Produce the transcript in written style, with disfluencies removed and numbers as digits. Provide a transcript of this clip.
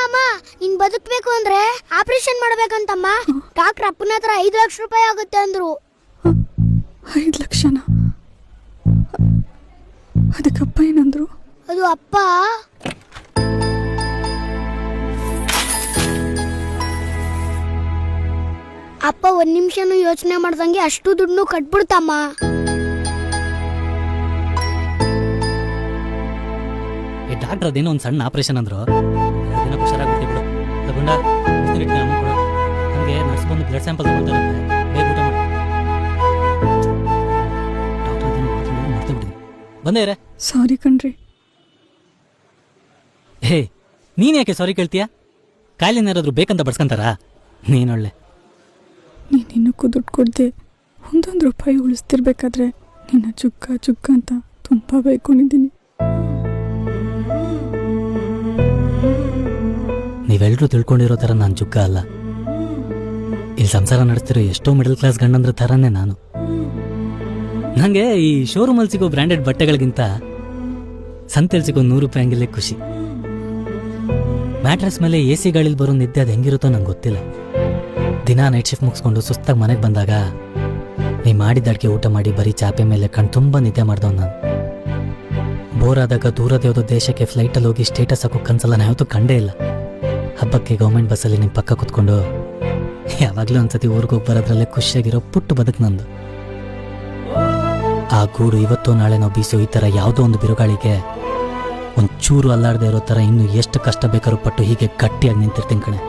ಅಮ್ಮ ನೀನ್ ಬದುಕ್ಬೇಕು ಅಂದ್ರೆ ಆಪರೇಷನ್ ಮಾಡ್ಬೇಕಂತಮ್ಮ. ಡಾಕ್ಟರ್ ಅಪ್ಪನ ಹತ್ರ 5 ಲಕ್ಷ ರೂಪಾಯಿ ಆಗುತ್ತೆ ಅಂದ್ರು. 5 ಲಕ್ಷನಾ? ಅದಕ್ಕಪ್ಪ ಏನಂದ್ರು? ಅದು ಅಪ್ಪ ಒಂದ್ ನಿಮಿಷನೂ ಯೋಚನೆ ಮಾಡ್ದಂಗೆ ಅಷ್ಟು ದುಡ್ಡು ಕಟ್ಬಿಡ್ತಮ್ಮ. ಡಾಕ್ಟರ್ ಅದೇನೋ ಒಂದು ಸಣ್ಣ ಆಪರೇಷನ್ ಅಂದ್ರು. 2 ದಿನ ಹುಷಾರಾಗ್ಬಿಟ್ಟು ಬಿಡು. ತಗೊಂಡ ನಮಗೆ ನರ್ಸ್ ಬಂದು ಬ್ಲಡ್ ಸ್ಯಾಂಪಲ್ ತಗೊಳ್ತಾರೆ. ಬೇಗ ಊಟ ಮಾಡಿ. ಡಾಕ್ಟರ್ ಅದೇನೋ ಮರ್ತು ಬಿಟ್ಟಿದ್ದೀನಿ. ಬಂದೇ ಇರೇ. ಸಾರಿ ಕಣ್ರಿ. ಹೇ, ನೀನು ಯಾಕೆ ಸಾರಿ ಕೇಳ್ತೀಯಾ? ಕಾಯಿಲೆನೇರಾದ್ರೂ ಬೇಕಂತ ಬಡ್ಸ್ಕೊಂತಾರಾ? ನೀನೊಳ್ಳೆ. ನೀನಿನ್ನಕ್ಕೂ ದುಡ್ಡು ಕೊಡದೆ 1 ರೂಪಾಯಿ ಉಳಿಸ್ತಿರ್ಬೇಕಾದ್ರೆ ನಿನ್ನ ಚುಕ್ಕ ಅಂತ ತುಂಬ ಬೈಕೊಂಡಿದ್ದೀನಿ. ನೀವೆಲ್ಲರೂ ತಿಳ್ಕೊಂಡಿರೋ ಥರ ನಾನು ಚುಕ್ಕ ಅಲ್ಲ. ಇಲ್ಲಿ ಸಂಸಾರ ನಡೆಸ್ತಿರೋ ಎಷ್ಟೋ ಮಿಡಲ್ ಕ್ಲಾಸ್ ಗಂಡಂದ್ರ ಥರನೇ ನಾನು. ನನಗೆ ಈ ಶೋರೂಮಲ್ಲಿ ಸಿಗೋ ಬ್ರ್ಯಾಂಡೆಡ್ ಬಟ್ಟೆಗಳಿಗಿಂತ ಸಂತೆಯಲ್ಲಿ ಸಿಗೋ 100 ರೂಪಾಯಿ ಹಂಗಿಲ್ಲೇ ಖುಷಿ. ಮ್ಯಾಟ್ರೆಸ್ ಮೇಲೆ AC ಗಾಳಿಲಿ ಬರೋ ನಿದ್ದೆ ಅದು ಹೆಂಗಿರುತ್ತೋ ನಂಗೆ ಗೊತ್ತಿಲ್ಲ. ದಿನ ನೈಟ್ ಶಿಫ್ಟ್ ಮುಗಿಸ್ಕೊಂಡು ಸುಸ್ತಾಗಿ ಮನೆಗೆ ಬಂದಾಗ ನೀ ಮಾಡಿದ ಅಡುಗೆ ಊಟ ಮಾಡಿ ಬರೀ ಚಾಪೆ ಮೇಲೆ ಕಣ್ ತುಂಬ ನಿದ್ದೆ ಮಾಡ್ದವ್ ನಾನು. ಬೋರ್ ಆದಾಗ ದೂರದ ಯಾವುದೋ ದೇಶಕ್ಕೆ ಫ್ಲೈಟಲ್ಲಿ ಹೋಗಿ ಸ್ಟೇಟಸ್ ಹಾಕೋ ಕನ್ಸಲ್ಲ ನಾನು ಯಾವತ್ತೂ ಕಂಡೇ ಇಲ್ಲ. ಹಬ್ಬಕ್ಕೆ ಗೌರ್ಮೆಂಟ್ ಬಸ್ಸಲ್ಲಿ ನಿಮ್ಮ ಪಕ್ಕ ಕೂತ್ಕೊಂಡು ಯಾವಾಗಲೂ ಒಂದ್ಸತಿ ಊರಿಗೆ ಹೋಗಿ ಬರೋದ್ರಲ್ಲೇ ಖುಷಿಯಾಗಿರೋ ಪುಟ್ಟು ಬದುಕು ನಂದು. ಆ ಗೂಡು ಇವತ್ತೋ ನಾಳೆ ನಾವು ಬೀಸೋ ಈ ಥರ ಯಾವುದೋ ಒಂದು ಬಿರುಗಾಳಿಗೆ ಒಂಚೂರು ಅಲ್ಲಾಡದೆ ಇರೋ ಥರ ಇನ್ನೂ ಎಷ್ಟು ಕಷ್ಟ ಬೇಕಾದ್ರೂ ಪಟ್ಟು ಹೀಗೆ ಗಟ್ಟಿಯಾಗಿ ನಿಂತಿರ್ತೀನಿ ಕಣೆ.